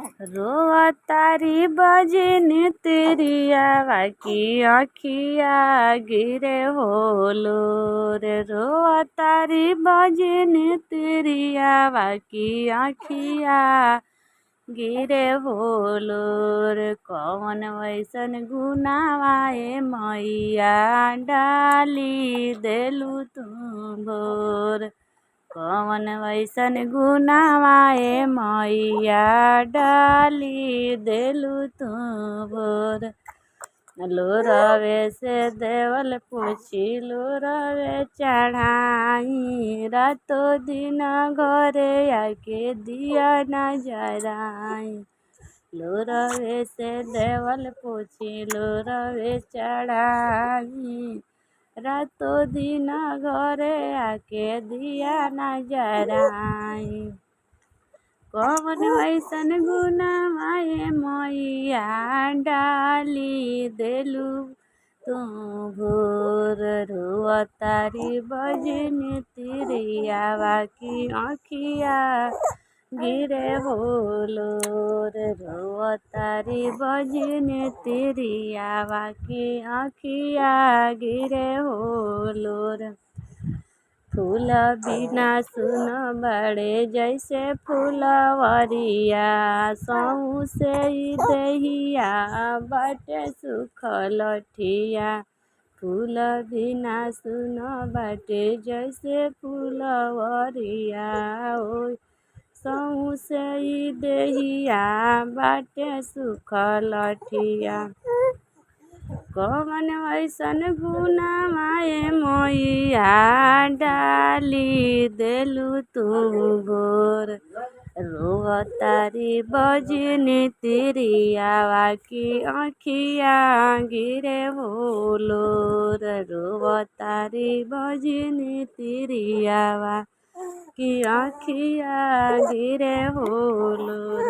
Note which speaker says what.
Speaker 1: रोआ तारी बजन तेरी आवा की आखिया गिरे होलो रे। रोआ तारी बजन तेरी आवा की आखिया गिरे होलो रे। कौन वैसन गुनावाए मैया डाली देलू तुम भोर। कौन वैसन गुनावाए मैया डाली देलू तू भोर। लोरवे से देवल पूछी लोरवे चढ़ाई। रातों दिन घरे आके दिया न जराई। लोरवे से देवल पूछी लोरवे चढ़ाई। रातों दिन घरे आके दिया न जराई। कौन वैसन गुनावाए मैया डाली देलू तू भोर। रोआ तारी बजन तेरी आवा की आखिया गिरे होलो रे। रोआ तारी बजन तेरी आवा की आखिया गिरे होलो रे। फूल बिना सुन बड़े जैसे फूलवरिया। सौसे दहिया बाटे सुखल ठिया। फूल बिना सुन बाटे जैसे फूलवरिया। ओ सौसे दहिया बाटे सुखल ठिया। कौन वैसन गुनावाए मैया डाली देलू तू भोर। रोआ तारी बजन तेरी आवा की आखिया गिरे होलो रे। रोआ तारी बजन तेरी आवा की आखिया गिरे होलो।